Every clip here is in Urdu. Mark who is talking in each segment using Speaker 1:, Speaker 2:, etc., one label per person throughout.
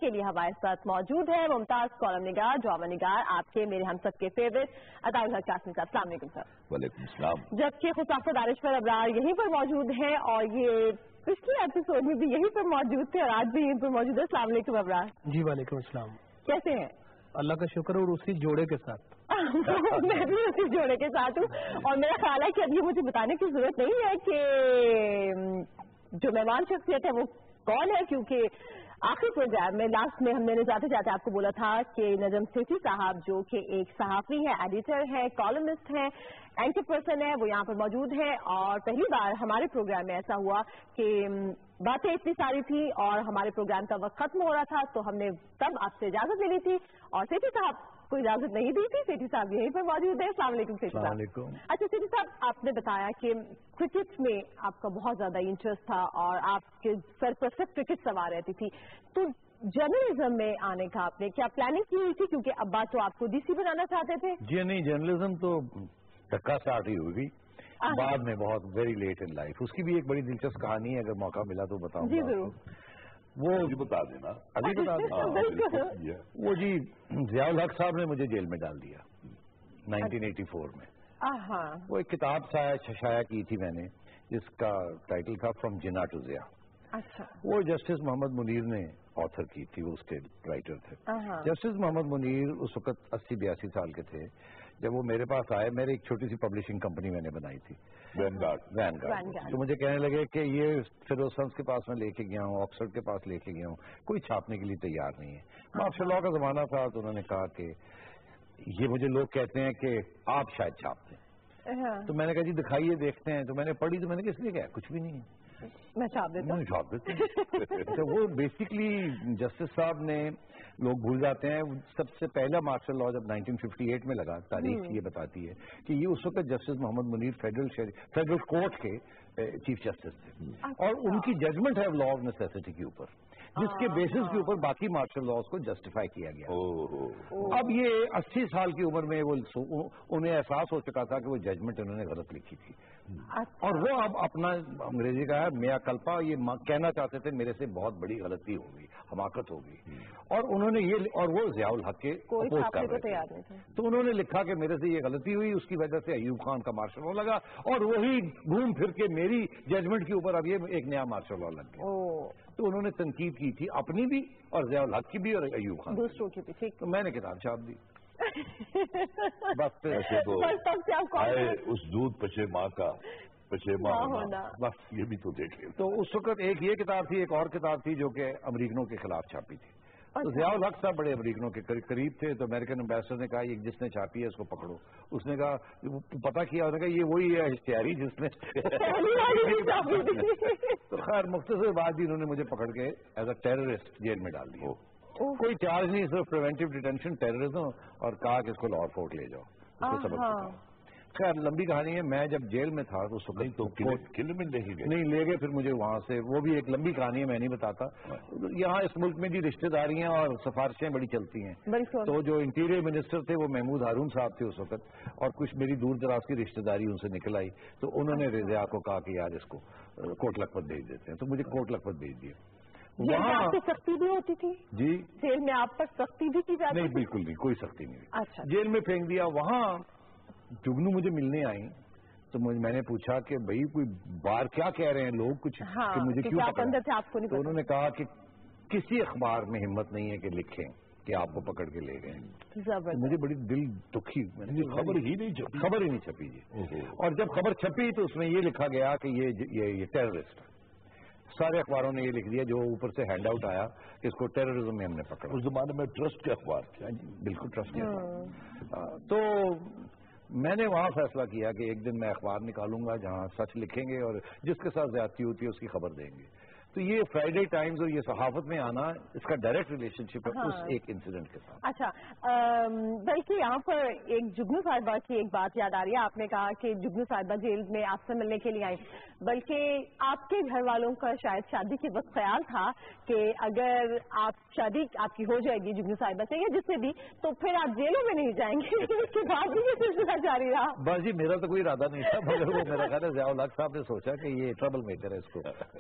Speaker 1: کے لیے ہمارے ساتھ موجود ہے ممتاز کالم نگار ڈرامہ نگار آپ کے میرے ہم سب کے فیوریٹ عطاء الحق قاسمی صاحب. السلام علیکم سر.
Speaker 2: وعلیکم السلام.
Speaker 1: جبکہ خصافت دانشور ابرار یہیں پر موجود ہیں اور یہ پچھلی ایپیسوڈ میں بھی یہیں پر موجود تھے اور آج بھی یہیں پر موجود ہے. السلام علیکم ابرار.
Speaker 3: جی وعلیکم السلام.
Speaker 1: کیسے ہیں؟
Speaker 3: اللہ کا شکر اور اسی جوڑے کے ساتھ.
Speaker 1: میں بھی اسی جوڑے کے ساتھ ہوں اور میرا خیال ہے کہ اب یہ مجھے بتانے کی ضرورت نہیں ہے کہ جو مہمان شخصیت ہے وہ کون ہے، کیونکہ آخری پروگرام میں لاسٹ میں ہم نے جاتے جاتے آپ کو بولا تھا کہ نجم سیٹھی صاحب جو کہ ایک صحافی ہیں، ایڈیٹر ہیں، کالمسٹ ہیں، اینکر پرسن ہے، وہ یہاں پر موجود ہے اور پہلی بار ہمارے پروگرام میں ایسا ہوا کہ باتیں اتنی ساری تھی اور ہمارے پروگرام کا وقت ختم ہو رہا تھا تو ہم نے تب آپ سے اجازت لے لی تھی اور سیٹھی صاحب کو اجازت نہیں دی تھی. سیٹھی صاحب یہیں پر موجود ہیں. السلام علیکم سیٹھی صاحب. اچھا سیٹھی صاحب، آپ نے بتایا کہ کرکٹ میں آپ کا بہت زیادہ انٹرسٹ تھا اور آپ کے سر پر صرف کرکٹ سوار رہتی تھی، تو جرنلزم میں آنے کا آپ نے کیا پلاننگ کی ہوئی تھی؟ کیونکہ ابا تو آپ کو ڈی سی بنانا چاہتے تھے.
Speaker 2: جی نہیں، جرنلزم تو دھکا سٹارٹ ہی ہوئی بعد میں، بہت ویری لیٹ ان لائف. اس کی بھی ایک بڑی دلچسپ کہانی ہے، اگر موقع ملا تو بتاؤں.
Speaker 1: جی ضرور.
Speaker 2: وہ بتا دینا، ابھی بتا دینا. وہ جی ضیاء الحق صاحب نے مجھے جیل میں ڈال دیا 1984 میں. وہ ایک کتاب شائع کی تھی میں نے جس کا ٹائٹل تھا فرام جنا ٹو ضیاء. وہ جسٹس محمد منیر نے آتھر کی تھی، وہ اس کے رائٹر تھے. جسٹس محمد منیر اس وقت 80-82 سال کے تھے جب وہ میرے پاس آئے. میرے ایک چھوٹی سی پبلشنگ کمپنی میں نے بنائی تھی، وین گارڈ. تو مجھے کہنے لگے کہ یہ فیروز سنس کے پاس میں لے کے گیا ہوں، آکسفورڈ کے پاس لے کے گیا ہوں، کوئی چھاپنے کے لیے تیار نہیں ہے. مارشل لاء کا زمانہ تھا تو انہوں نے کہا کہ یہ مجھے لوگ کہتے ہیں کہ آپ شاید چھاپ دیں. تو میں نے کہا جی دکھائیے دیکھتے ہیں. تو میں نے پڑھی تو میں نے کس لیے کہا کچھ بھی نہیں ہے،
Speaker 1: میں چھاپ دیتا
Speaker 2: ہوں. تو وہ بیسکلی جسٹس صاحب نے، لوگ بھول جاتے ہیں، سب سے پہلا مارشل لاء جب 1958 میں لگا، تاریخ یہ بتاتی ہے کہ یہ اس وقت جسٹس محمد منیر فیڈرل کورٹ کے چیف جسٹس تھے اور ان کی ججمنٹ ہے لاء آف نیسیسٹی کے اوپر، جس کے بیسس کے اوپر باقی مارشل لاءز کو جسٹیفائی کیا گیا. اب یہ 80 سال کی عمر میں وہ انہیں احساس ہو چکا تھا کہ وہ ججمنٹ انہوں نے غلط لکھی تھی اور وہ اب اپنا انگریزی کا ہے میا کلپا، یہ کہنا چاہتے تھے میرے سے بہت بڑی غلطی ہو گئی، حماقت ہو گئی. اور انہوں نے یہ، اور وہ ضیاء الحق کے اپوز کر رہے تھے، تو انہوں نے لکھا کہ میرے سے یہ غلطی ہوئی، اس کی وجہ سے ایوب خان کا مارشل لاء لگا اور وہی گھوم پھر کے میری ججمنٹ کے اوپر اب یہ ایک نیا مارشل لاء لگ گیا. تو انہوں نے تنقید کی تھی اپنی بھی اور ضیاء الحق کی بھی اور ایوب خان
Speaker 1: دوسروں کی بھی.
Speaker 2: تو میں نے کتاب چھاپ دی.
Speaker 4: بس اس دودھ پچے ماں کا پچیماں ہونا، بس یہ بھی تو دیکھیں.
Speaker 2: تو اس وقت ایک یہ کتاب تھی، ایک اور کتاب تھی جو کہ امریکنوں کے خلاف چھاپی تھی. تو ضیاء الحق صاحب بڑے امریکنوں کے قریب تھے، تو امریکن امبیسڈر نے کہا یہ جس نے چھاپی ہے اس کو پکڑو. اس نے کہا پتا کیا، انہوں نے کہا یہ وہی ہے اشتہاری جس نے. تو خیر مختصر بات انہوں نے مجھے پکڑ کے ایز اے ٹیررسٹ جیل میں ڈال دیا. کوئی چارج نہیں، صرف پریونٹیو ڈیٹینشن ٹیررزم، اور کہا کہ اس کو لاہور فورٹ لے جاؤ، اس کو سبق سکھاؤ. خیر لمبی کہانی ہے. میں جب جیل میں تھا تو اس وقت تو
Speaker 4: قلعے میں نہیں
Speaker 2: لے گئے، پھر مجھے وہاں سے، وہ بھی ایک لمبی کہانی ہے، میں نہیں بتاتا. یہاں اس ملک میں جی رشتہ داریاں اور سفارشیں بڑی چلتی ہیں. تو جو انٹیریئر منسٹر تھے وہ محمود ہارون صاحب تھے اس وقت، اور کچھ میری دور دراز کی رشتہ داری ان سے نکل آئی، تو انہوں نے ضیاء کو کہا کہ یار اس کو کوٹ لکھپت بھیج دیتے ہیں. تو مجھے کوٹ لکھپت بھیج دیے.
Speaker 1: وہاں سختی بھی ہوتی تھی
Speaker 2: جی
Speaker 1: جیل میں، آپ پر سختی بھی کی جاتی؟
Speaker 2: نہیں بالکل نہیں، کوئی سختی نہیں.
Speaker 1: اچھا.
Speaker 2: جیل میں پھینک دیا. وہاں جگنو مجھے ملنے آئی تو میں نے پوچھا کہ بھائی کوئی بار کیا کہہ رہے ہیں لوگ کچھ، کہ مجھے کیوں پکڑا؟ تو انہوں نے کہا کہ کسی اخبار میں ہمت نہیں ہے کہ لکھیں کہ آپ کو پکڑ کے لے گئے. مجھے بڑی دل دکھی،
Speaker 4: خبر ہی نہیں چھپی
Speaker 2: جی. اور جب خبر چھپی تو اس میں یہ لکھا گیا کہ یہ ٹیررسٹ. سارے اخباروں نے یہ لکھ دیا، جو اوپر سے ہینڈ آؤٹ آیا کہ اس کو ٹیررزم میں ہم نے پکڑا.
Speaker 4: اس زمانے میں ٹرسٹ کے اخبار تھے.
Speaker 2: بالکل ٹرسٹ کے اخبار. تو میں نے وہاں فیصلہ کیا کہ ایک دن میں اخبار نکالوں گا جہاں سچ لکھیں گے اور جس کے ساتھ زیادتی ہوتی ہے اس کی خبر دیں گے. تو یہ فرائیڈے ٹائمز اور یہ صحافت میں آنا، اس کا ڈائریکٹ ریلیشن شپ ہے اس ایک انسیڈنٹ کے ساتھ.
Speaker 1: اچھا، بلکہ یہاں پر ایک جگنو صاحبہ کی ایک بات یاد آ رہی ہے. آپ نے کہا کہ جگنو صاحبہ جیل میں آپ سے ملنے کے لیے آئی، بلکہ آپ کے گھر والوں کا شاید شادی کے وقت خیال تھا کہ اگر شادی آپ کی ہو جائے گی جگنو صاحبہ سے یا جس سے بھی، تو پھر آپ جیلوں میں نہیں جائیں گے. اس کے بعد بھی یہ سلسلہ جاری رہا.
Speaker 2: بس جی میرا تو کوئی ارادہ نہیں تھا، مگر وہ میرا خیال ہے ضیاء الحق صاحب نے سوچا کہ یہ ٹربل میکر ہے، اس کو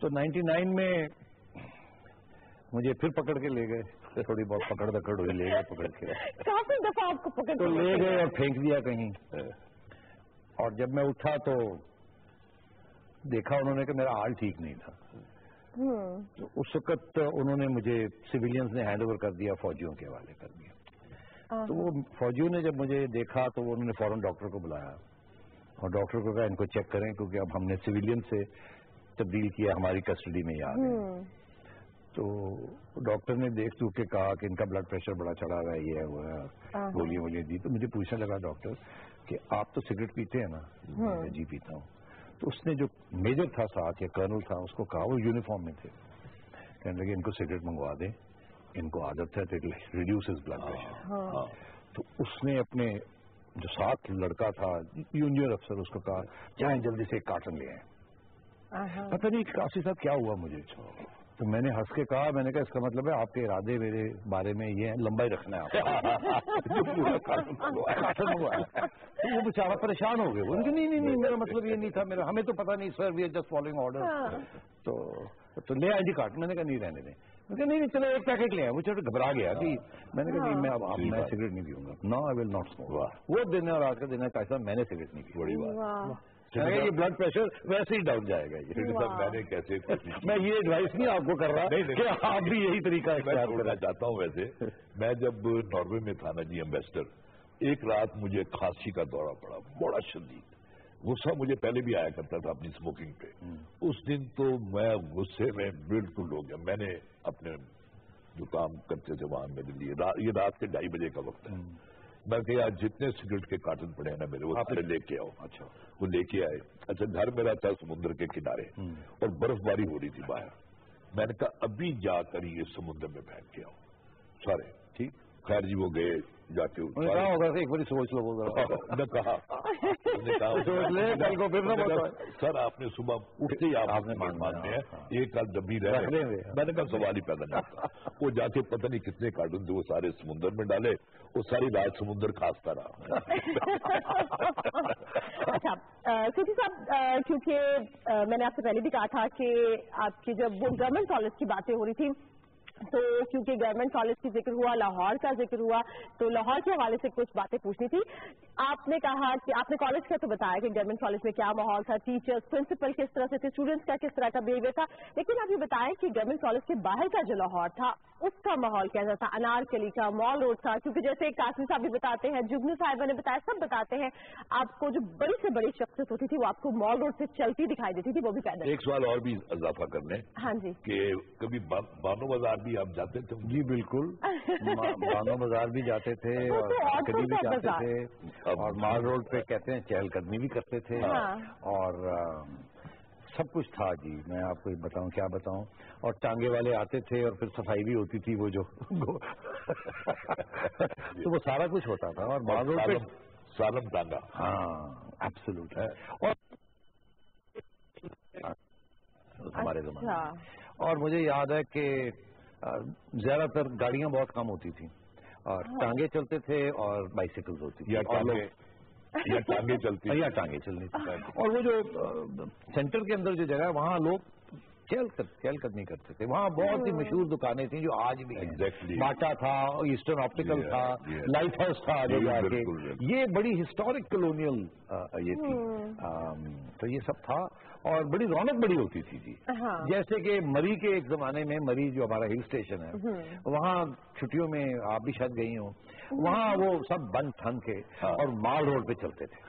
Speaker 2: تو 99 میں مجھے پھر پکڑ کے لے گئے, تھوڑی بہت پکڑ دکڑ ہوئی, لے گئے پکڑ کے,
Speaker 1: کافی دفعہ آپ کو پکڑ
Speaker 2: تو لے گئے اور پھینک دیا کہیں. اور جب میں اٹھا تو دیکھا انہوں نے کہ میرا حال ٹھیک نہیں تھا. تو اس وقت انہوں نے مجھے سویلینز نے ہینڈ اوور کر دیا, فوجیوں کے حوالے کر دیا. تو وہ فوجیوں نے جب مجھے دیکھا تو انہوں نے فوراً ڈاکٹر کو بلایا اور ڈاکٹر کو کہا ان کو چیک کریں کیونکہ اب ہم نے سویلین سے تبدیل کیا, ہماری کسٹڈی میں یاد ہے. تو ڈاکٹر نے دیکھ تو کے کہا کہ ان کا بلڈ پریشر بڑا چڑھا ہوا ہے, یہ ہے وہ ہے, گولیاں وولیاں دی. تو مجھے پوچھنے لگا ڈاکٹر کہ آپ تو سگریٹ پیتے ہیں نا؟ میں جی پیتا ہوں. تو اس نے جو میجر تھا ساتھ یا کرنل تھا اس کو کہا, وہ یونیفارم میں تھے, کہنے لگے ان کو سگریٹ منگوا دیں, ان کو عادت ہے تو ریڈیوسز بلڈ پریشر. تو اس نے اپنے جو ساتھ لڑکا تھا جونیئر افسر اس کو کہا جائیں جلدی سے ایک کارٹن لے آئیں. پتہ نہیں کافی صاحب کیا ہوا مجھے. تو میں نے ہنس کے کہا, میں نے کہا اس کا مطلب ہے آپ کے ارادے میرے بارے میں یہ ہے لمبائی رکھنا ہے آپ. وہ بیچارہ پریشان ہو گئے, وہ نہیں میرا مطلب یہ نہیں تھا, میرا ہمیں تو پتہ نہیں sir, we are just following order. تو لے آئی جی کارٹن. میں نے کہا نہیں رہنے دیں. نہیں چلو ایک پیکٹ لے آئے. وہ چھوٹا گھبرا گیا کہ میں نے کہا نہیں میں سگریٹ نہیں پیوں گا. نو آئی ول ناٹ اسموک. وہ دن اور آج کا دن ہے کیسا میں نے سگریٹ نہیں پی. بڑی بات. یہ بلڈ پریشر ویسے ہی ڈاؤن جائے گا.
Speaker 4: میں نے کیسے
Speaker 2: میں یہ ایڈوائس نہیں آپ کو کر رہا کہ آپ بھی یہی طریقہ اختیار کرنا
Speaker 4: چاہتا ہوں. ویسے میں جب ناروے میں تھا نا جی ایمبیسڈر, ایک رات مجھے کھانسی کا دورہ پڑا بڑا شدید. غصہ مجھے پہلے بھی آیا کرتا تھا اپنی اسموکنگ پہ. اس دن تو میں غصے میں بالکل ہو گیا. میں نے اپنے جو کام کرتے تھے وہاں میرے لیے, یہ رات کے 2:30 بجے کا وقت ہے, میں کہ آج جتنے سگریٹ کے کارٹن پڑے ہیں نا میرے, وہ سارے لے کے آؤ. اچھا وہ لے کے آئے. اچھا گھر میرا تھا سمندر کے کنارے اور برف باری ہو رہی تھی باہر. میں نے کہا ابھی جا کر یہ سمندر میں پھینک کے آؤ سارے. ٹھیک, خیر جی وہ گئے جا کے.
Speaker 2: ایک بڑی سوچ لو.
Speaker 4: میں کہا سر آپ نے صبح اٹھتے ہی آپ نے مانتے ہیں ایک کل ڈبی رہ گئے. میں نے کہا سوال ہی پیدا نہیں ہوتا. وہ جا کے پتہ نہیں کتنے کارٹون تھے وہ سارے سمندر میں ڈالے. وہ ساری رات سمندر کھانستا رہا.
Speaker 1: اچھا سوٹی صاحب, کیونکہ میں نے آپ سے پہلے بھی کہا تھا کہ آپ کی جب وہ گورنمنٹ کالج کی باتیں ہو رہی تھی تو کیونکہ گورنمنٹ کالج کی ذکر ہوا, لاہور کا ذکر ہوا, تو لاہور کے حوالے سے کچھ باتیں پوچھنی تھی. آپ نے کہا کہ آپ نے کالج کا تو بتایا کہ گورنمنٹ کالج میں کیا ماحول تھا, ٹیچرز پرنسپل کس طرح سے تھے, اسٹوڈنٹس کا کس طرح کا بہیویئر تھا, لیکن آپ یہ بتائیں کہ گورنمنٹ کالج کے باہر کا جو لاہور تھا اس کا ماحول کیسا تھا, انارکلی کا, مال روڈ تھا, کیونکہ جیسے قاسم صاحب بھی بتاتے ہیں, جگنو صاحبہ نے بتایا, سب بتاتے ہیں آپ کو جو بڑی سے بڑی شخصیت ہوتی تھی وہ آپ کو مال روڈ سے چلتی دکھائی دیتی تھی, وہ بھی پیدل.
Speaker 4: ایک سوال اور بھی اضافہ کرنے.
Speaker 1: ہاں جی.
Speaker 4: کہ کبھی بانو بازار بھی آپ جاتے تھے؟
Speaker 2: جی بالکل, بانو بازار بھی جاتے تھے اور کبھی بھی جاتے تھے, اور مال روڈ پہ کہتے ہیں چہل قدمی بھی کرتے تھے, اور سب کچھ تھا. جی میں آپ کو بتاؤں کیا بتاؤں. اور ٹانگے والے آتے تھے اور پھر صفائی بھی ہوتی تھی, وہ جو تو وہ سارا کچھ ہوتا تھا. اور مال روڈ پہ
Speaker 4: سالم ٹانگا.
Speaker 2: ہاں ایبسولوٹ ہے. اور ہمارے زمانے اور مجھے یاد ہے کہ زیادہ تر گاڑیاں بہت کم ہوتی تھیں اور ٹانگے چلتے تھے اور بائیسیکلز ہوتی تھی,
Speaker 4: یا ٹانگے چلتی
Speaker 2: یا ٹانگے چلنی تھی. اور وہ جو سینٹر کے اندر جو جگہ ہے وہاں لوگ چہل قدمی کرتے تھے. وہاں بہت سی مشہور دکانیں تھیں جو آج بھی ہیں. باٹا تھا, ایسٹرن آپٹیکل تھا, لائٹ ہاؤس تھا آگے جا کے. یہ بڑی ہسٹورک کلونیل یہ تھی. تو یہ سب تھا اور بڑی رونق بڑی ہوتی تھی. جی جیسے کہ مری کے ایک زمانے میں, مری جو ہمارا ہل اسٹیشن ہے, وہاں چھٹیوں میں آپ بھی شاید گئی ہوں, وہاں وہ سب بند ٹھن کے اور مال روڈ پہ چلتے تھے.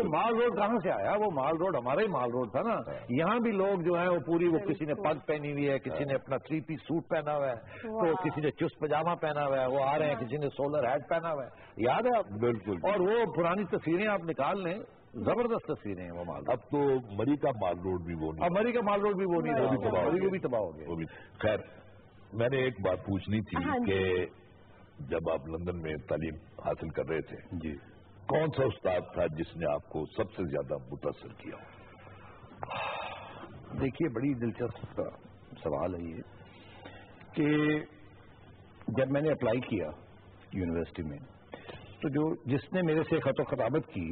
Speaker 2: مال روڈ کہاں سے آیا؟ وہ مال روڈ ہمارا ہی مال روڈ تھا نا. یہاں بھی لوگ جو ہیں وہ پوری, وہ کسی نے پگ پہنی ہوئی ہے, کسی نے اپنا 3 پیس سوٹ پہنا ہوا ہے, تو کسی نے چست پجامہ پہنا ہوا ہے, وہ آ رہے ہیں, کسی نے سولر ہیٹ پہنا ہوا ہے. یاد ہے آپ؟
Speaker 4: بالکل.
Speaker 2: اور وہ پرانی تصویریں آپ نکال لیں, زبردست تصویریں ہیں وہ مال.
Speaker 4: اب تو مری کا مال روڈ بھی وہ نہیں,
Speaker 2: اب مری کا مال روڈ بھی وہ نہیں, وہ بھی تباہ ہو گیا.
Speaker 4: خیر میں نے ایک بات پوچھنی تھی کہ جب آپ لندن میں تعلیم حاصل کر رہے تھے,
Speaker 2: جی
Speaker 4: کون سا استاد تھا جس نے آپ کو سب سے زیادہ متاثر کیا؟
Speaker 2: دیکھیے بڑی دلچسپ سوال ہے یہ کہ جب میں نے اپلائی کیا یونیورسٹی میں تو جس نے میرے سے خط و خطابت کی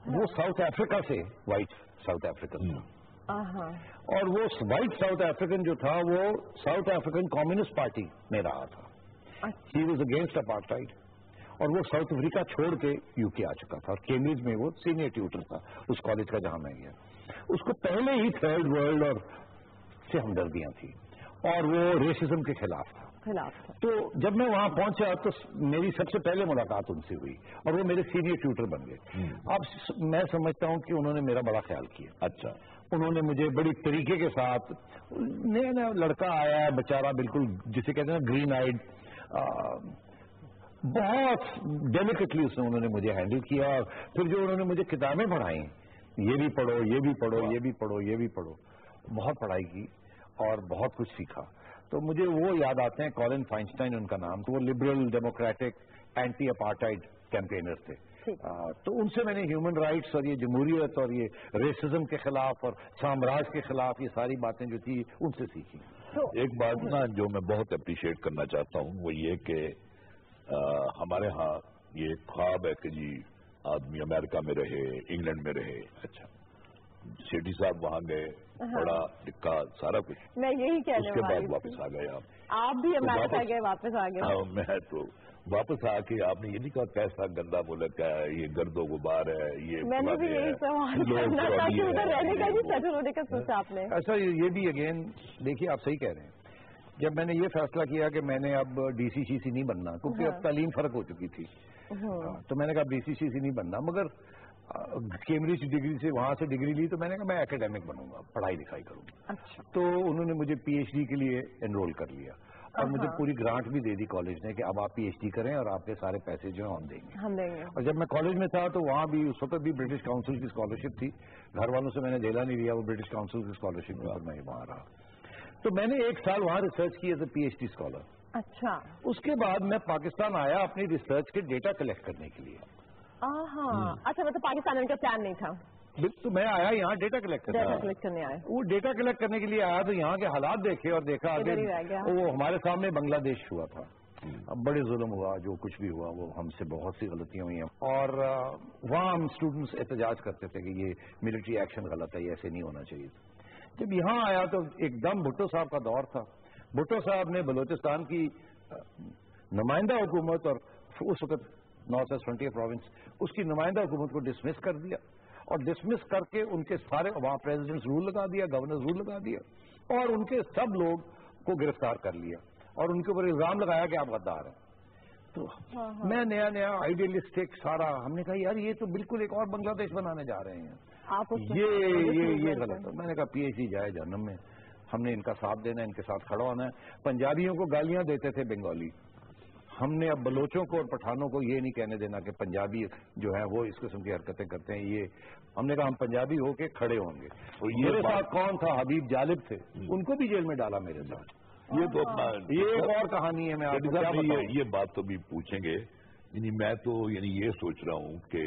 Speaker 2: وہ ساؤتھ افریقہ سے, وائٹ ساؤتھ افریقن تھا. اور وہ وائٹ ساؤتھ افریقن جو تھا وہ ساؤتھ افریقن کمیونسٹ پارٹی میں رہا تھا. He was against apartheid. اور وہ ساؤتھ افریقہ چھوڑ کے یو کے آ چکا تھا اور کیمبرج میں وہ سینئر ٹیوٹر تھا اس کالج کا جہاں میں گیا. اس کو پہلے ہی تھرڈ ورلڈ اور سے ہمدردیاں تھیں اور وہ ریسزم کے خلاف تھا. تو جب میں وہاں پہنچا تو میری سب سے پہلے ملاقات ان سے ہوئی اور وہ میرے سینئر ٹیوٹر بن گئے. اب میں سمجھتا ہوں کہ انہوں نے میرا بڑا خیال کیا.
Speaker 4: اچھا.
Speaker 2: انہوں نے مجھے بڑی طریقے کے ساتھ نیا نیا لڑکا آیا ہے بیچارہ بالکل جسے کہتے ہیں نا گرین آئیڈ, بہت ڈیلیکیٹلی انہوں نے مجھے ہینڈل کیا. اور پھر جو انہوں نے مجھے کتابیں پڑھائیں, یہ بھی پڑھو یہ بھی پڑھو یہ بھی پڑھو یہ بھی پڑھو, بہت پڑھائی کی اور بہت کچھ سیکھا. تو مجھے وہ یاد آتے ہیں, کالن فائنسٹائن ان کا نام, تو وہ لبرل ڈیموکریٹک اینٹی اپارٹائڈ کیمپینر تھے. تو ان سے میں نے ہیومن رائٹس اور یہ جمہوریت اور یہ ریسزم کے خلاف اور سامراج کے خلاف یہ ساری باتیں جو تھی ان سے سیکھی.
Speaker 4: ایک بات نا جو میں بہت اپریشیٹ کرنا چاہتا ہوں وہ یہ کہ ہمارے ہاں یہ خواب ہے کہ جی آدمی امریکہ میں رہے, انگلینڈ میں رہے. اچھا, سیٹھی صاحب وہاں گئے, پڑھا لکھا سارا کچھ,
Speaker 1: میں یہی کہنے
Speaker 4: اس کے بعد واپس آ گئے.
Speaker 1: آپ بھی امریکہ گئے واپس آ گئے.
Speaker 4: میں تو واپس آ کے آپ نے یہ نہیں کہا کیسا گندا ملک ہے, یہ گرد و غبار ہے, یہ
Speaker 1: میں نے بھی یہی سوال کرنا تھا کہ ادھر رہنے کا بھی سیٹل ہونے کا سوچا آپ نے.
Speaker 2: ایسا یہ بھی اگین دیکھیے آپ صحیح کہہ رہے ہیں. جب میں نے یہ فیصلہ کیا کہ میں نے اب ڈی سی سی نہیں بننا, کیونکہ اب تعلیم فرق ہو چکی تھی, تو میں نے کہا ڈی سی سی نہیں بننا, مگر کیمبرج ڈگری سے وہاں سے ڈگری لی تو میں نے کہا میں اکیڈیمک بنوں گا, پڑھائی لکھائی کروں گا. تو انہوں نے مجھے پی ایچ ڈی کے لیے انرول کر لیا اور مجھے پوری گرانٹ بھی دے دی کالج نے کہ اب آپ پی ایچ ڈی کریں اور آپ کے سارے پیسے جو ہیں ہم دیں گے. اور جب میں کالج میں تھا تو وہاں بھی اس وقت بھی برٹش کاؤنسل کی اسکالرشپ تھی, گھر والوں سے میں نے دھیلا نہیں لیا, وہ برٹش کاؤنسل کی اسکالرشپ اور میں وہاں رہا. تو میں نے 1 سال وہاں ریسرچ کی as a P H D scholar.
Speaker 1: اچھا.
Speaker 2: اس کے بعد میں پاکستان آیا اپنی ریسرچ کے ڈیٹا کلیکٹ کرنے کے لیے.
Speaker 1: اچھا, مطلب پاکستان ان کا پلان نہیں تھا.
Speaker 2: تو میں آیا یہاں ڈیٹا کلیکٹ
Speaker 1: کرنے آیا.
Speaker 2: وہ ڈیٹا کلیکٹ کرنے کے لیے آیا تو یہاں کے حالات دیکھے اور دیکھا وہ ہمارے سامنے بنگلہ دیش ہوا تھا. اب بڑے ظلم ہوا, جو کچھ بھی ہوا وہ ہم سے بہت سی غلطیاں ہوئی ہیں, اور وہاں ہم اسٹوڈنٹس احتجاج کرتے تھے کہ یہ ملٹری ایکشن غلط ہے, یہ ایسے نہیں ہونا چاہیے. جب یہاں آیا تو ایک دم بھٹو صاحب کا دور تھا. بھٹو صاحب نے بلوچستان کی نمائندہ حکومت اور اس وقت نارتھ ایسٹ فرنٹیئر پروونس اس کی نمائندہ حکومت کو ڈسمس کر دیا, اور ڈسمس کر کے ان کے سارے وہاں پریزیڈنٹس رول لگا دیا, گورنر رول لگا دیا, اور ان کے سب لوگ کو گرفتار کر لیا اور ان کے اوپر الزام لگایا کہ آپ غدار ہیں. تو میں نیا نیا آئیڈیلسٹک سارا, ہم نے کہا یار یہ تو بالکل ایک اور بنگلہ دیش بنانے جا رہے ہیں, یہ غلط ہے. میں نے کہا پی ایچ ڈی جائے جہنم میں, ہم نے ان کا ساتھ دینا ہے, ان کے ساتھ کھڑا ہونا ہے. پنجابیوں کو گالیاں دیتے تھے بنگالی, ہم نے اب بلوچوں کو اور پٹھانوں کو یہ نہیں کہنے دینا کہ پنجابی جو ہے وہ اس قسم کی حرکتیں کرتے ہیں. یہ ہم نے کہا ہم پنجابی ہو کے کھڑے ہوں گے. میرے ساتھ کون تھا, حبیب جالب تھے, ان کو بھی جیل میں ڈالا میرے ساتھ.
Speaker 4: یہ تو اپنا
Speaker 2: یہ ایک اور کہانی ہے. میں
Speaker 4: یہ بات تو بھی پوچھیں گے. یعنی میں تو یہ سوچ رہا ہوں کہ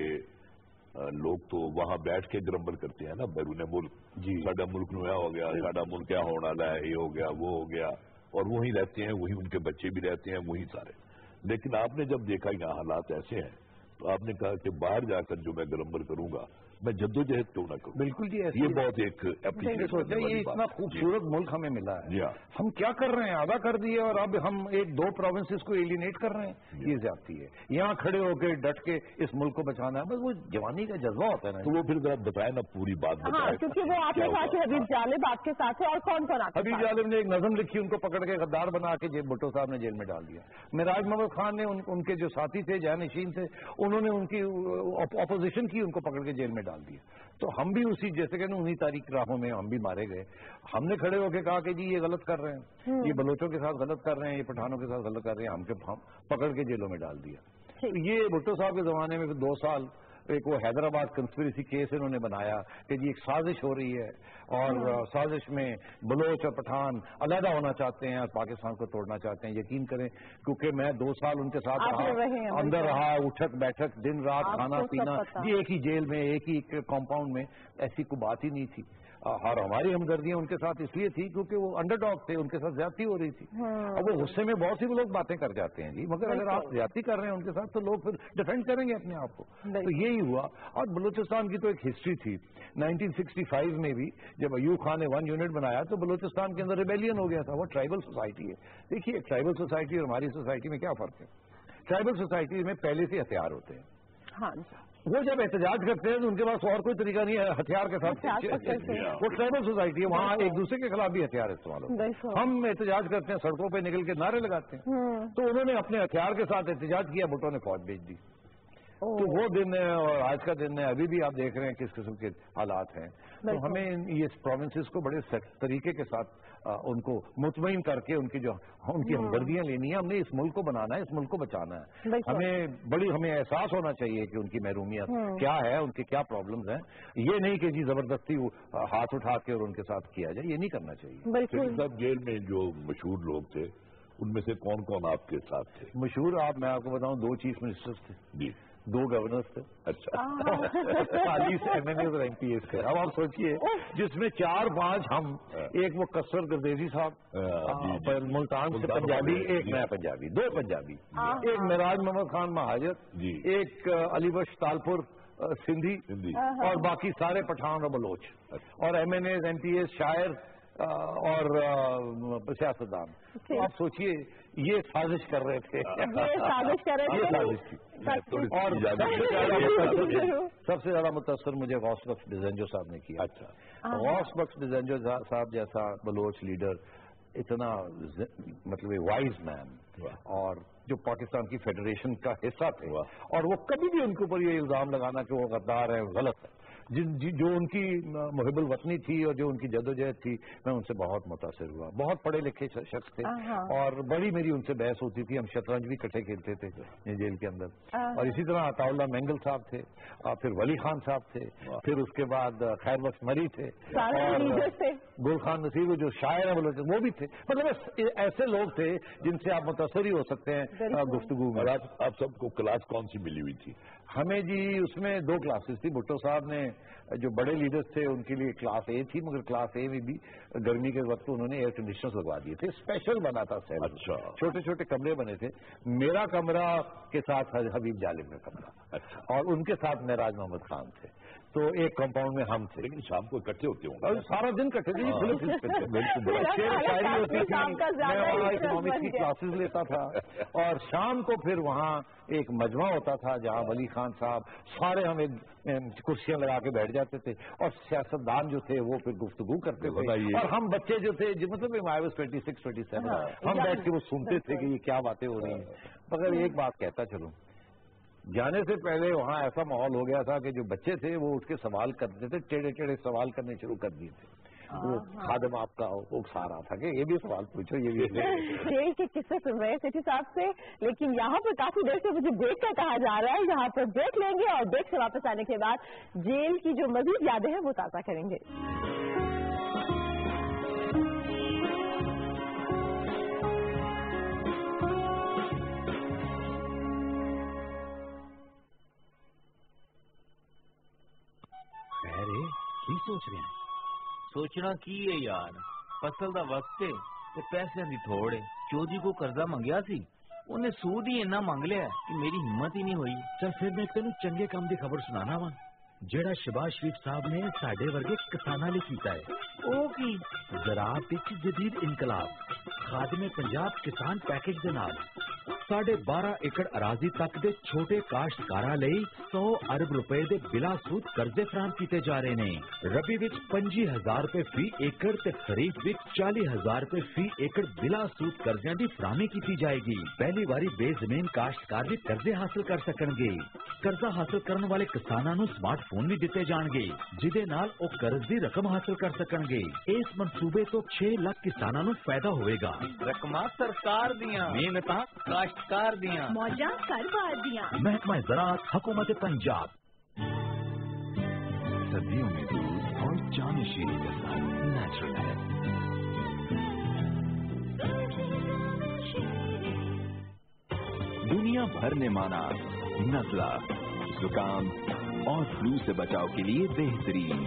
Speaker 4: لوگ تو وہاں بیٹھ کے گرمبل کرتے ہیں نا بیرون ملک, جی ساڈا ملک نیا ہو گیا, ساڈا ملک کیا ہونا ہے, یہ ہو گیا وہ ہو گیا, اور وہیں رہتے ہیں, وہیں ان کے بچے بھی رہتے ہیں, وہیں سارے. لیکن آپ نے جب دیکھا یہاں حالات ایسے ہیں تو آپ نے کہا کہ باہر جا کر جو میں گرمبل کروں گا میں جدوجہد کیوں نہ کروں.
Speaker 2: بالکل جی,
Speaker 4: یہ بہت ایک
Speaker 2: یہ اتنا خوبصورت ملک ہمیں ملا ہے.
Speaker 4: جی ہاں,
Speaker 2: ہم کیا کر رہے ہیں, آدھا کر دیے اور اب ہم 1-2 پروونسز کو ایلینیٹ کر رہے ہیں. یہ زیادتی ہے. یہاں کھڑے ہو کے ڈٹ کے اس ملک کو بچانا ہے, بس وہ جوانی کا جذبہ ہوتا ہے نا.
Speaker 4: تو وہ پھر ذرا بتائیں نا پوری بات بتائیں.
Speaker 1: کیونکہ وہ آپ نے کہا کہ حبیب جالب آپ کے ساتھ ہے, اور کون کون آپ کے ساتھ؟
Speaker 2: حبیب جالب نے ایک نظم لکھی, ان کو پکڑ کے غدار بنا کے بھٹو صاحب نے جیل میں ڈال دیا. معراج محمد خان نے ان کے جو ساتھی تھے, جانشین تھے, انہوں نے ان کی اپوزیشن کی, ان کو پکڑ کے جیل میں ڈال دیا. تو ہم بھی اسی جیسے کہ انہی تاریخ راہوں میں ہم بھی مارے گئے. ہم نے کھڑے ہو کے کہا کہ جی یہ غلط کر رہے ہیں, یہ بلوچوں کے ساتھ غلط کر رہے ہیں, یہ پٹھانوں کے ساتھ غلط کر رہے ہیں, ہم پکڑ کے جیلوں میں ڈال دیا. یہ بھٹو صاحب کے زمانے میں 2 سال ایک وہ حیدرآباد کنسپریسی کیس انہوں نے بنایا کہ جی ایک سازش ہو رہی ہے, اور سازش میں بلوچ اور پٹھان علیحدہ ہونا چاہتے ہیں اور پاکستان کو توڑنا چاہتے ہیں. یقین کریں کیونکہ میں 2 سال ان کے ساتھ رہا, اندر رہا, اٹھک بیٹھک دن رات, کھانا پینا, یہ ایک ہی جیل میں, ایک ہی کمپاؤنڈ میں, ایسی کوئی بات ہی نہیں تھی. اور ہماری ہمدردیاں ان کے ساتھ اس لیے تھی کیونکہ وہ انڈر ڈاگ تھے, ان کے ساتھ زیادتی ہو رہی تھی. اب وہ غصے میں بہت سی لوگ باتیں کر جاتے ہیں جی, مگر اگر آپ زیادتی کر رہے ہیں ان کے ساتھ تو لوگ پھر ڈیفینڈ کریں گے اپنے آپ کو. تو یہی ہوا. اور بلوچستان کی تو ایک ہسٹری تھی. 1965 میں بھی جب ایوب خان نے 1 یونٹ بنایا تو بلوچستان کے اندر ریبیلین ہو گیا تھا. وہ ٹرائبل سوسائٹی ہے. دیکھیے ٹرائبل سوسائٹی اور ہماری سوسائٹی میں کیا فرق ہے. ٹرائبل سوسائٹی میں پہلے سے ہتھیار ہوتے ہیں. وہ جب احتجاج کرتے ہیں تو ان کے پاس اور کوئی طریقہ نہیں ہے ہتھیار کے ساتھ. وہ ٹرائبل سوسائٹی ہے, وہاں ایک دوسرے کے خلاف بھی ہتھیار استعمال ہوتے ہیں. ہم احتجاج کرتے ہیں, سڑکوں پہ نکل کے نعرے لگاتے ہیں. تو انہوں نے اپنے ہتھیار کے ساتھ احتجاج کیا, بھٹو نے فوج بھیج دی. تو وہ دن ہے اور آج کا دن ہے. ابھی بھی آپ دیکھ رہے ہیں کس قسم کے حالات ہیں. تو ہمیں یہ پروونسز کو بڑے سخت طریقے کے ساتھ ان کو مطمئن کر کے ان کی ہمدردیاں لینی ہے. ہم نے اس ملک کو بنانا ہے, اس ملک کو بچانا ہے. ہمیں احساس ہونا چاہیے کہ ان کی محرومیت کیا ہے, ان کے کیا پرابلمز ہیں. یہ نہیں کہ جی زبردستی ہاتھ اٹھا کے اور ان کے ساتھ کیا جائے, یہ نہیں کرنا چاہیے.
Speaker 4: سب جیل میں جو مشہور لوگ تھے ان میں سے کون کون آپ کے ساتھ تھے؟
Speaker 2: مشہور میں آپ کو بتاؤں 2 چیف منسٹرز تھے جی, 2 گورنرز تھے.
Speaker 4: اچھا.
Speaker 2: 40 MNAs اور MPAs تھے. اب آپ سوچئے جس میں 4-5 ہم, ایک وہ کسر گردیزی صاحب ملتان سے پنجابی, ایک میں پنجابی, 2 پنجابی, ایک معراج محمد خان مہاجر, ایک علی بخش تالپور سندھی, اور باقی سارے پٹھان اور بلوچ, اور MNAs MPAs شاعر اور سیاستدان. آپ سوچئے یہ سازش کر رہے تھے. یہ سازش تھی. اور سب سے زیادہ متاثر مجھے غوث بخش ڈیزنجو صاحب نے کیا. اچھا. غوث بخش ڈیزنجو صاحب جیسا بلوچ لیڈر, اتنا مطلب وائز مین, اور جو پاکستان کی فیڈریشن کا حصہ تھے, اور وہ کبھی بھی ان کے اوپر یہ الزام لگانا کہ وہ غدار ہے غلط ہے. جو ان کی محب الوطنی تھی اور جو ان کی جدوجہد تھی, میں ان سے بہت متاثر ہوا. بہت پڑھے لکھے شخص تھے, اور بڑی میری ان سے بحث ہوتی تھی. ہم شطرنج بھی کٹھے کھیلتے تھے جیل کے اندر. اور اسی طرح عطا اللہ مینگل صاحب تھے, پھر ولی خان صاحب تھے, پھر اس کے بعد خیر بخش مری تھے, اور گل خان نصیر جو شاعر ہیں وہ بھی تھے. مطلب ایسے لوگ تھے جن سے آپ متاثر ہی ہو سکتے ہیں گفتگو میں.
Speaker 4: آپ سب کو کلاس کون سی ملی ہوئی تھی؟
Speaker 2: ہمیں جی اس میں 2 کلاسز تھی. بھٹو صاحب نے جو بڑے لیڈرز تھے ان کے لیے کلاس A تھی, مگر کلاس A میں بھی گرمی کے وقت انہوں نے ایئر کنڈیشنرز لگوا دیے تھے. اسپیشل بنا تھا سیل. اچھا. چھوٹے چھوٹے کمرے بنے تھے. میرا کمرہ کے ساتھ حبیب جالب کا کمرہ. اچھا. اور ان کے ساتھ معراج محمد خان تھے. تو ایک کمپاؤنڈ میں ہم تھے.
Speaker 4: لیکن شام کو اکٹھے ہوتے ہوں,
Speaker 2: سارا دن اکٹھے تھے. شاعری ہوتی تھی, میں وہاں اکنامکس کی کلاسز لیتا تھا, اور شام کو پھر وہاں ایک مجمع ہوتا تھا جہاں ولی خان صاحب سارے ہم ایک کرسیاں لگا کے بیٹھ جاتے تھے, اور سیاستدان جو تھے وہ پھر گفتگو کرتے تھے, اور ہم بچے جو تھے مطلب I was 26-27, ہم بیٹھ کے وہ سنتے تھے کہ یہ کیا باتیں ہو رہی ہیں. مگر ایک بات کہتا چلوں, جانے سے پہلے وہاں ایسا ماحول ہو گیا تھا کہ جو بچے تھے وہ اٹھ کے سوال کرتے تھے, ٹیڑھے ٹیڑھے سوال کرنے شروع کر دیے تھے. وہ خادم آپ کا وہ اکسا رہا تھا کہ یہ بھی سوال پوچھو, یہ بھی.
Speaker 1: جیل کے قصے سن رہے ہیں سٹی صاحب سے, لیکن یہاں پر کافی دیر سے مجھے بریک کا کہا جا رہا ہے. یہاں پر بریک لیں گے, اور بریک سے واپس آنے کے بعد جیل کی جو مزید یادیں ہیں وہ تازہ کریں گے.
Speaker 5: کی سوچ رہے ہیں؟ سوچنا کی ہے یار, فصل دا وقت ہے تے پیسے دی تھوڑ ہے. چودھری کو قرضہ منگیا سی, انہیں سود ہی اتنا منگ لیا کہ میری ہمت ہی نہیں ہوئی.
Speaker 6: چل پھر میں تینوں چنگے کام دی خبر سنانا وا, جیڑا شہباز شریف صاحب نے ساڈے ورگے کساناں لئی کیتا ہے.
Speaker 5: او کی
Speaker 6: زراعت وچ جدید انقلاب, خادم پنجاب کسان پیکج دے نال 12.5 ایکڑ اراضی تک دے چھوٹے کاشتکاراں لئی 100 ارب روپے دے بلا سود قرضے فراہم کیتے جا رہے نے. ربی وچ 25,000 روپے فی ایکڑ تے خریف وچ 40,000 روپے فی ایکڑ بلا سود قرضیاں دی فراہمی کیتی جائے گی. پہلی واری بے زمین کاشتکار بھی قرضے حاصل کر سکن گے. قرضہ حاصل کرنے والے کساناں نوں سمارٹ فون بھی دیتے جان گے جہدے نال او قرض دی رقم حاصل کر سکن گے. اس منصوبے تو 6 لاکھ کساناں نوں فائدہ ہوئے گا.
Speaker 5: رقماں سرکار دیاں, محنتاں کاشتکار دیاں,
Speaker 1: موجاں کاروبار دیاں.
Speaker 6: محکمہ زراعت حکومت پنجاب.
Speaker 7: سردیوں میں دودھ اور جان شیریں کے ساتھ نیچرل ہے. دنیا بھر نے مانا نزلہ, زکام اور فلو سے بچاؤ کے لیے بہترین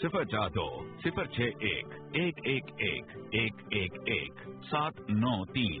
Speaker 6: 042-061-111-111-793।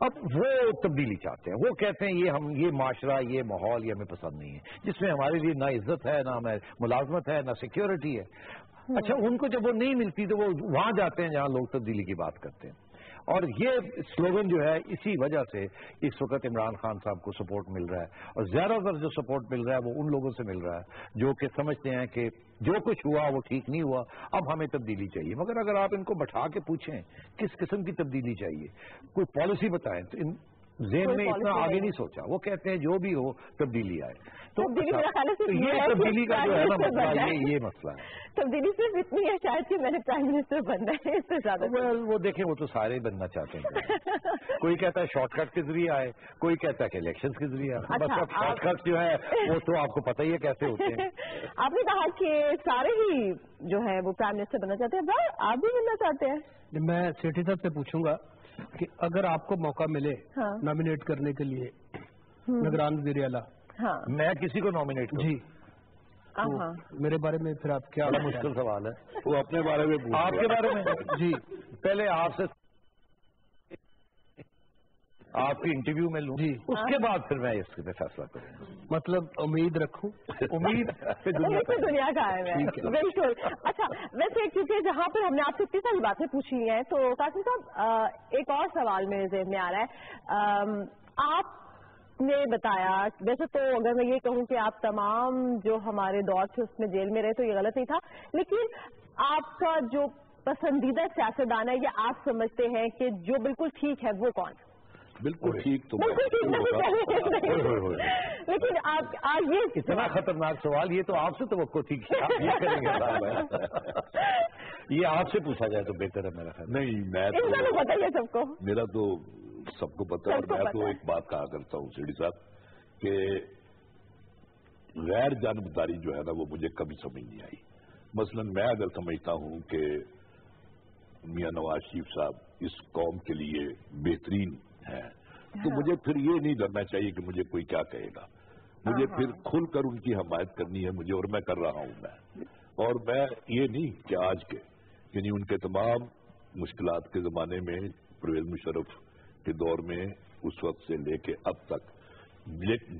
Speaker 2: اب وہ تبدیلی چاہتے ہیں. وہ کہتے ہیں یہ معاشرہ, یہ ماحول یہ ہمیں پسند نہیں ہے, جس میں ہمارے لیے نہ عزت ہے, نہ ملازمت ہے, نہ سیکیورٹی ہے. اچھا, ان کو جب وہ نہیں ملتی تو وہ وہاں جاتے ہیں جہاں لوگ تبدیلی کی بات کرتے ہیں. اور یہ سلوگن جو ہے اسی وجہ سے اس وقت عمران خان صاحب کو سپورٹ مل رہا ہے, اور زیادہ تر جو سپورٹ مل رہا ہے وہ ان لوگوں سے مل رہا ہے جو کہ سمجھتے ہیں کہ جو کچھ ہوا وہ ٹھیک نہیں ہوا, اب ہمیں تبدیلی چاہیے. مگر اگر آپ ان کو بٹھا کے پوچھیں کس قسم کی تبدیلی چاہیے, کوئی پالیسی بتائیں, تو ان ذہن میں اتنا آگے نہیں سوچا. وہ کہتے ہیں جو بھی ہو تبدیلی آئے. تو یہ تبدیلی کا جو ہے نا مسئلہ, یہ مسئلہ ہے.
Speaker 1: تبدیلی صرف اتنی ہے شاید کہ میں نے پرائم منسٹر بننا ہے, اس سے زیادہ.
Speaker 2: وہ دیکھیں, وہ تو سارے بننا چاہتے ہیں. کوئی کہتا ہے شارٹ کٹ کے ذریعے آئے, کوئی کہتا ہے کہ الیکشن کے ذریعے آئے. بس اب شارٹ کٹ جو ہے وہ تو آپ کو پتہ ہی ہے کیسے ہوتے ہیں.
Speaker 1: آپ نے کہا کہ سارے ہی جو ہے وہ پرائم منسٹر بننا چاہتے ہیں, آپ بھی بننا چاہتے ہیں.
Speaker 3: میں سیٹھی صاحب سے پوچھوں گا کہ اگر آپ کو موقع ملے نامینیٹ کرنے کے لیے نگران وزیر اعلیٰ,
Speaker 2: میں کسی کو نامینیٹ کروں؟
Speaker 3: جی, میرے بارے میں پھر آپ کیا؟
Speaker 2: بڑا مشکل سوال ہے.
Speaker 4: وہ اپنے بارے میں,
Speaker 2: آپ کے بارے میں
Speaker 3: جی,
Speaker 2: پہلے آپ سے آپ کی انٹرویو میں لوں,
Speaker 3: جی,
Speaker 2: اس کے بعد پھر میں اس پہ فیصلہ کروں.
Speaker 3: مطلب امید رکھوں,
Speaker 2: امید
Speaker 1: دنیا کا ہے. بالکل. اچھا, ویسے کیونکہ جہاں پر ہم نے آپ سے اتنی ساری باتیں پوچھی ہیں تو قاسم صاحب ایک اور سوال میرے ذہن میں آ رہا ہے. آپ نے بتایا, ویسے تو اگر میں یہ کہوں کہ آپ تمام جو ہمارے دور تھے اس میں جیل میں رہے تو یہ غلط نہیں تھا, لیکن آپ کا جو پسندیدہ سیاستدان ہے یا آپ سمجھتے ہیں کہ جو بالکل ٹھیک ہے وہ کون؟
Speaker 4: بالکل ٹھیک تو
Speaker 1: لیکن آپ یہ
Speaker 2: اتنا خطرناک سوال, یہ تو آپ سے توقع تھی کہ آپ یہ کریں گے. یہ آپ سے پوچھا جائے تو بہتر ہے میرا خیال.
Speaker 4: نہیں, میں
Speaker 1: پتا ہی ہے سب کو,
Speaker 4: میرا تو سب کو پتا ہے. میں تو ایک بات کہا کرتا ہوں سیٹھی صاحب کہ غیر جانبداری جو ہے نا وہ مجھے کبھی سمجھ نہیں آئی. مثلا میں اگر سمجھتا ہوں کہ میاں نواز شریف صاحب اس قوم کے لیے بہترین ہے تو مجھے پھر یہ نہیں ڈرنا چاہیے کہ مجھے کوئی کیا کہے گا. مجھے پھر کھل کر ان کی حمایت کرنی ہے مجھے, اور میں کر رہا ہوں. اور میں یہ نہیں کہ آج کے یعنی ان کے تمام مشکلات کے زمانے میں پرویز مشرف کے دور میں اس وقت سے لے کے اب تک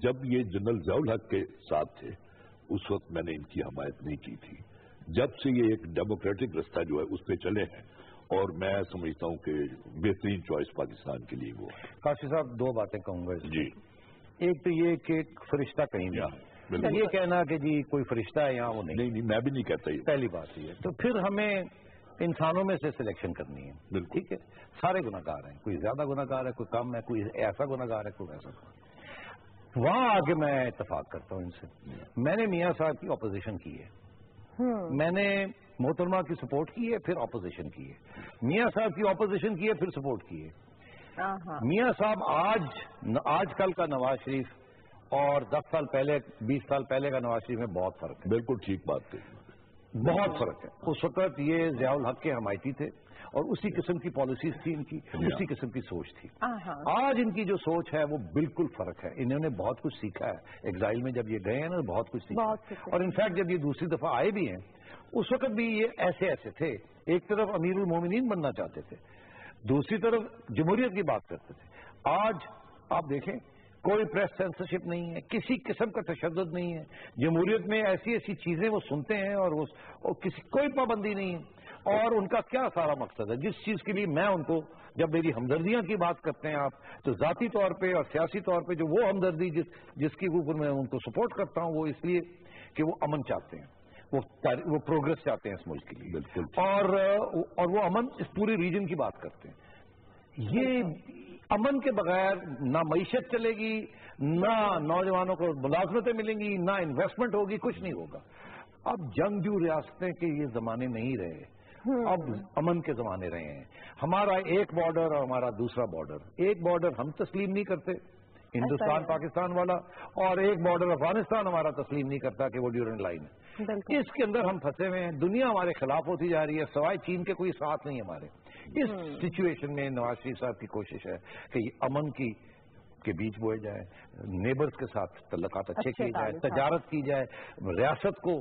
Speaker 4: جب یہ جنرل ضیاء الحق کے ساتھ تھے اس وقت میں نے ان کی حمایت نہیں کی تھی. جب سے یہ ایک ڈیموکریٹک رستہ جو ہے اس پہ چلے ہیں, اور میں سمجھتا ہوں کہ بہترین چوائس پاکستان کے لیے وہ ہے.
Speaker 2: قاسم صاحب دو باتیں کہوں گا.
Speaker 4: جی,
Speaker 2: ایک تو یہ کہ فرشتہ کہیں بھی, یہ کہنا کہ جی کوئی فرشتہ ہے یہاں, وہ نہیں,
Speaker 4: میں بھی نہیں کہتا.
Speaker 2: پہلی بات یہ. تو پھر ہمیں انسانوں میں سے سلیکشن کرنی ہے. ٹھیک ہے, سارے گناہ گار ہیں, کوئی زیادہ گناہ گار ہے, کوئی کم ہے, کوئی ایسا گناہ گار ہے, کوئی ویسا. وہاں آگے میں اتفاق کرتا ہوں ان سے. میں نے میاں صاحب کی اپوزیشن کی ہے, میں نے محترمہ کی سپورٹ کی ہے, پھر اپوزیشن کی ہے. میاں صاحب کی اپوزیشن کی ہے, پھر سپورٹ کی ہے. میاں صاحب آج کل کا نواز شریف اور 10 سال پہلے 20 سال پہلے کا نواز شریف میں بہت فرق ہے.
Speaker 4: بالکل ٹھیک بات ہے,
Speaker 2: بہت فرق ہے. اس وقت یہ ضیاء الحق کے حمایتی تھے اور اسی قسم کی پالیسیز تھی ان کی, اسی قسم کی سوچ تھی. آج ان کی جو سوچ ہے وہ بالکل فرق ہے. انہوں نے بہت کچھ سیکھا ہے. ایگزائل میں جب یہ گئے ہیں نا بہت کچھ سیکھا, اور انفیکٹ جب یہ دوسری دفعہ آئے بھی ہیں اس وقت بھی یہ ایسے تھے. ایک طرف امیر المومنین بننا چاہتے تھے, دوسری طرف جمہوریت کی بات کرتے تھے. آج آپ دیکھیں کوئی پریس سینسرشپ نہیں ہے, کسی قسم کا تشدد نہیں ہے. جمہوریت میں ایسی چیزیں وہ سنتے ہیں اور کوئی پابندی نہیں ہے. اور ان کا کیا سارا مقصد ہے, جس چیز کے لیے میں ان کو, جب میری ہمدردیاں کی بات کرتے ہیں آپ, تو ذاتی طور پہ اور سیاسی طور پہ جو وہ ہمدردی جس کی اوپر میں ان کو سپورٹ کرتا ہوں وہ اس لیے کہ وہ امن چاہتے ہیں, وہ پروگرس چاہتے ہیں اس ملک کے لیے. بالکل. اور وہ امن اس پورے ریجن کی بات کرتے ہیں. یہ امن کے بغیر نہ معیشت چلے گی, نہ نوجوانوں کو ملازمتیں ملیں گی, نہ انویسٹمنٹ ہوگی, کچھ نہیں ہوگا. اب جنگجو ریاستیں کے یہ زمانے نہیں رہے, اب امن کے زمانے رہے ہیں. ہمارا ایک بارڈر اور ہمارا دوسرا بارڈر, ایک بارڈر ہم تسلیم نہیں کرتے ہندوستان پاکستان والا, اور ایک بارڈر افغانستان ہمارا تسلیم نہیں کرتا کہ وہ ڈیورنڈ لائن ہے. اس کے اندر ہم پھنسے ہوئے ہیں. دنیا ہمارے خلاف ہوتی جا رہی ہے, سوائے چین کے کوئی ساتھ نہیں ہمارے. اس سچویشن میں نواز شریف صاحب کی کوشش ہے کہ یہ امن کے بیچ بوئے جائے, نیبرز کے ساتھ تعلقات اچھے کیے جائے, تجارت کی جائے, ریاست کو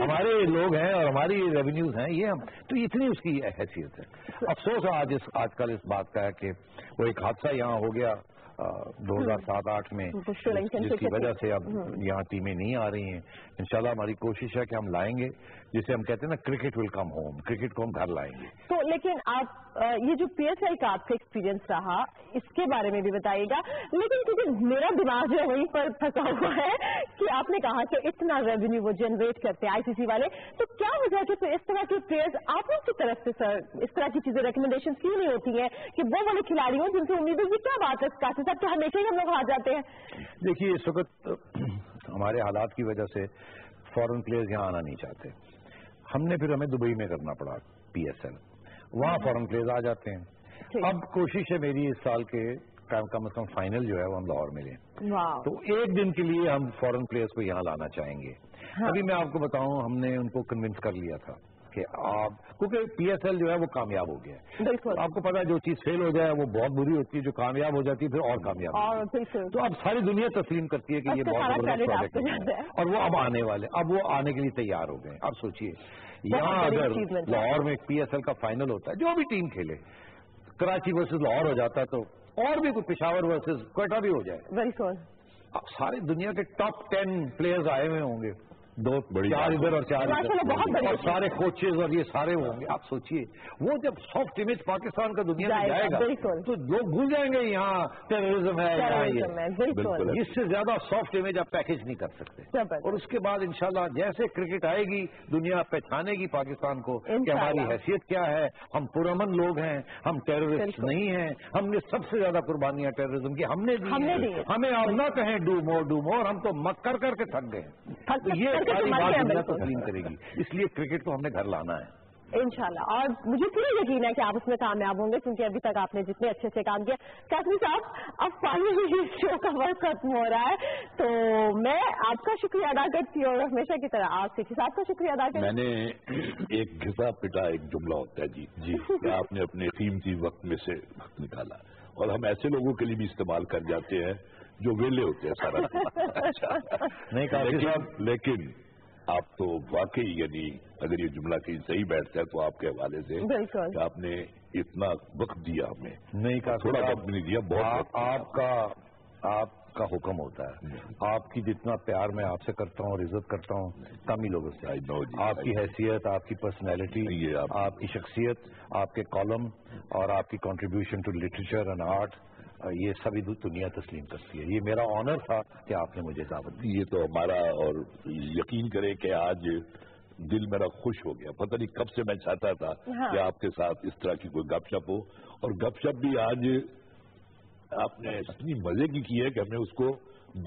Speaker 2: ہمارے لوگ ہیں اور ہماری ریونیوز ہیں یہ ہم تو اتنی اس کی حیثیت ہے. افسوس ہے آج کل اس بات کا ہے کہ وہ ایک حادثہ یہاں ہو گیا 2007-8 میں جس کی وجہ سے اب یہاں ٹیمیں نہیں آ رہی ہیں. انشاءاللہ ہماری کوشش ہے کہ ہم لائیں گے جسے ہم کہتے ہیں نا کرکٹ ول کم ہوم, کرکٹ کو ہم گھر لائیں گے.
Speaker 1: تو لیکن آپ یہ جو پی ایس ایل کا آپ کا ایکسپیرینس رہا اس کے بارے میں بھی بتائیے گا. لیکن کیونکہ میرا دماغ جو ہے وہیں پر پھنسا ہوا ہے کہ آپ نے کہا کہ اتنا ریونیو وہ جنریٹ کرتے ہیں آئی سی سی والے, تو کیا وجہ کہ اس طرح کے پلیئرز آپ لوگ کی طرف سے سر اس طرح کی چیزیں ریکمنڈیشن کیوں نہیں ہوتی ہیں کہ وہ والے کھلاڑی ہوں جن سے امید ہے. یہ کیا بات ہے کافی صاحب کہ ہمیشہ ہی ہم لوگ ہار جاتے ہیں؟
Speaker 2: دیکھیے اس وقت ہمارے حالات کی وجہ سے فورن پلیئرز یہاں آنا نہیں چاہتے. ہمیں دبئی میں کرنا پڑا پی ایس ایل, وہاں فورن پلیئرز آ جاتے ہیں. اب کوشش ہے میری اس سال کے کم از کم فائنل جو ہے وہ ہم لاہور میں لیں, تو ایک دن کے لیے ہم فورن پلیئرز کو یہاں لانا چاہیں گے. ابھی میں آپ کو بتاؤں ہم نے ان کو کنونس کر لیا تھا کہ آپ, کیونکہ پی ایس ایل جو ہے وہ کامیاب ہو گیا ہے. آپ کو پتا ہے جو چیز فیل ہو جائے وہ بہت بری ہوتی ہے, جو کامیاب ہو جاتی ہے پھر اور کامیاب ہوتی ہے. تو اب ساری دنیا تسلیم کرتی ہے کہ یہ بہت زبردست پروڈکٹ ہے اور وہ اب آنے والے, اب وہ آنے کے لیے تیار ہو گئے. اب سوچئے یہاں اگر لاہور میں پی ایس ایل کا فائنل ہوتا ہے, جو بھی ٹیم کھیلے, کراچی ورسز لاہور ہو جاتا ہے تو اور بھی کچھ پشاور ورسز کوئٹہ بھی ہو جائے, اب ساری دنیا کے ٹاپ 10 پلیئرز آئے ہوئے ہوں گے, 4 ادھر اور 4 ادھر, اور سارے کوچز اور یہ سارے ہوں گے. آپ سوچئے وہ جب سافٹ امیج پاکستان کا دنیا میں جائے گا تو لوگ بھول جائیں گے یہاں ٹیررزم ہے. اس سے زیادہ سافٹ امیج آپ پیکج نہیں کر سکتے. اور اس کے بعد انشاءاللہ جیسے کرکٹ آئے گی دنیا پہچانے گی پاکستان کو کہ ہماری حیثیت کیا ہے, ہم پرامن لوگ ہیں, ہم ٹیررسٹ نہیں ہیں. ہم نے سب سے زیادہ قربانیاں ٹیررزم کی ہم نے دی, ہمیں آپ نہ کہیں ڈو مور, ہم تو کر کے تھک گئے. تو یہ ساری بات دنیا تسلیم کرے گی, اس لیے کرکٹ کو ہم نے گھر لانا ہے
Speaker 1: انشاءاللہ. اور مجھے پورا یقین ہے کہ آپ اس میں کامیاب ہوں گے کیونکہ ابھی تک آپ نے جتنے اچھے سے کام کیا. قاسمی صاحب اب فائنلی شو کا وقت ختم ہو رہا ہے, تو میں آپ کا شکریہ ادا کرتی ہوں اور ہمیشہ کی طرح آپ سیٹھی صاحب کا شکریہ ادا کرتی ہوں.
Speaker 4: میں نے ایک گھسا پٹا ایک جملہ ہوتا ہے جی کہ آپ نے اپنے قیمتی وقت میں سے وقت نکالا, اور ہم ایسے لوگوں کے لیے بھی استعمال کر جاتے ہیں جو ویلے ہوتے ہیں سارا نہیں. لیکن آپ تو واقعی یعنی اگر یہ جملہ کہیں صحیح بیٹھتا ہے تو آپ کے حوالے سے کہ آپ نے اتنا وقت دیا ہمیں, نہیں کہا تھوڑا وقت نہیں دیا, بہت آپ کا حکم ہوتا ہے. آپ کی جتنا پیار میں آپ سے کرتا ہوں اور عزت کرتا ہوں کم ہی لوگوں سے. آپ کی حیثیت, آپ کی پرسنالٹی, آپ کی شخصیت, آپ کے کالم اور آپ کی contribution to literature and art, یہ سبھی دنیا تسلیم کرتی ہے. یہ میرا آنر تھا کہ آپ نے مجھے دعوت دی. یہ تو ہمارا, اور یقین کریں کہ آج دل میرا خوش ہو گیا. پتہ نہیں کب سے میں چاہتا تھا کہ آپ کے ساتھ اس طرح کی کوئی گپ شپ ہو, اور گپ شپ بھی آج آپ نے اتنی مزے کی ہے کہ ہمیں اس کو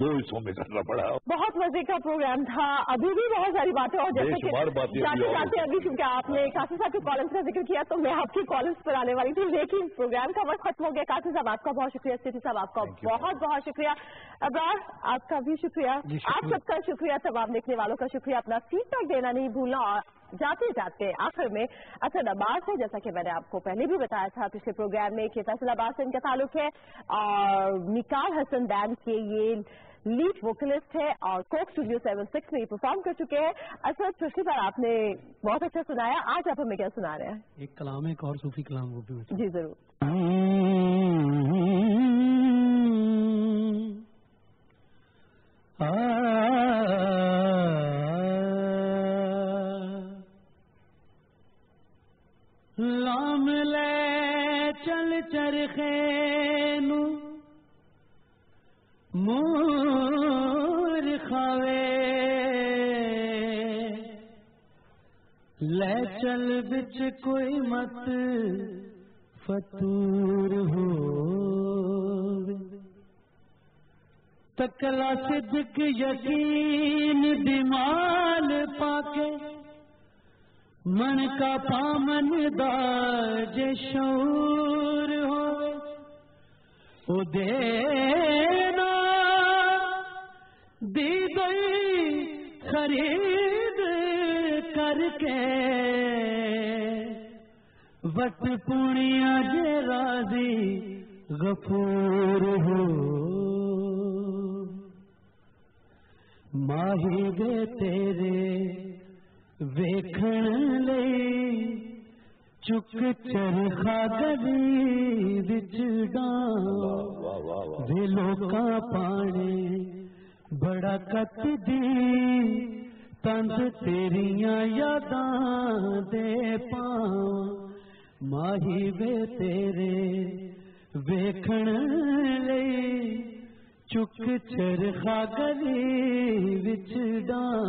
Speaker 4: 2 حصوں میں کرنا پڑا.
Speaker 1: بہت مزے کا پروگرام تھا, ابھی بھی بہت ساری باتیں, اور جیسے کہ جاتے ابھی چونکہ آپ نے قاسم صاحب کے کالمز کا ذکر کیا تو میں آپ کی کالمز پر آنے والی تھی, لیکن پروگرام کا وقت ختم ہو گیا. قاسم صاحب آپ کا بہت شکریہ, سیٹھی صاحب آپ کا بہت بہت شکریہ, ابرار آپ کا بھی شکریہ, آپ سب کا شکریہ, تمام دیکھنے والوں کا شکریہ. اپنا فیڈ بیک دینا نہیں بھولنا. اور جاتے جاتے آخر میں اسد عباس ہے, جیسا کہ میں نے آپ کو پہلے بھی بتایا تھا پچھلے پروگرام میں کہ فیصل عباس سے ان کا تعلق ہے, اور نکال حسن بینڈ کے یہ لیڈ ووکلسٹ ہے اور کوک اسٹوڈیو 76 میں یہ پرفارم کر چکے ہیں. اسد پچھلی بار آپ نے بہت اچھا سنایا, آج آپ ہمیں کیا سنا رہے ہیں؟
Speaker 3: ایک کلام ہے, ایک اور صوفی کلام, وہ بھی
Speaker 1: جی ضرور.
Speaker 8: لام لے چل چرخے نو مور کھاوے, لے چل بچ کوئی مت فتور ہو, تکلا صدق یقین بیمال پاکے, من کا پامن داج شعور ہو, او دینا دی گئی خرید کر کے, وقت پونیاں جے راضی غفور ہو. ਮਾਹੀ ਵੇ ਤੇਰੇ ਵੇਖਣ ਲਈ ਚੁੱਕ ਚਰਖਾ ਗਲੀ ਵਿੱਚ ਡਾਂ ਵੇ ਲੋਕਾਂ ਪਾਣੇ ਬੜਾ ਕੱਟਦੀ ਤੰਦ ਤੇਰੀਆਂ ਯਾਦਾਂ ਦੇ ਪਾਂ ਮਾਹੀ ਵੇ ਤੇਰੇ ਵੇਖਣ ਲਈ ਚੁੱਕ ਚਰਖਾ ਗਲੀ ਵਿੱਚ ਡਾਂ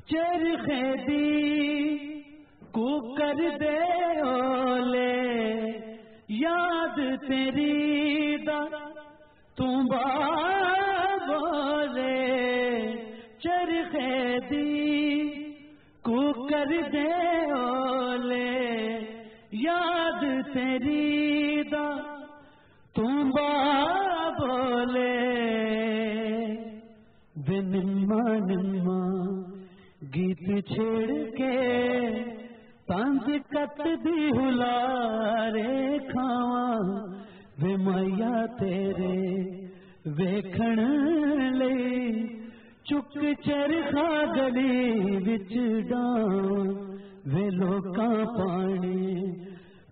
Speaker 8: ਚਰਖੇ ਦੀ ਕੁਕਰ ਦੇ ਓਲੇ ਯਾਦ ਤੇਰੀ ਦਾ ਤੂੰ ਬੋਲੇ ਚਰਖੇ ਦੀ ਕੁਕਰ ਦੇ ਓਲੇ ਯਾਦ ਤੇਰੀ ਦਾ ਤੂੰ ਬੋਲੇ ਵੇ ਨਿੰਮਾ ਨਿੰਮਾ ਗੀਤ ਛੇੜ ਕੇ ਤੰਜ ਕੱਟਦੀ ਹੁਲਾਰੇ ਖਾਵਾਂ ਵੇ ਮਾਇਆ ਤੇਰੇ ਵੇਖਣ ਲਈ ਚੁੱਕ ਚਰਖਾ ਗਲੀ ਵਿੱਚ ਡਾਂ ਵੇ ਲੋਕਾਂ ਪਾਣੀ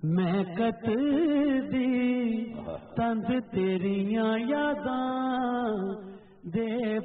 Speaker 8: ਮੈਂ ਕੱਟਦੀ ਤੰਦ ਤੇਰੀਆਂ ਯਾਦਾਂ ਦੇ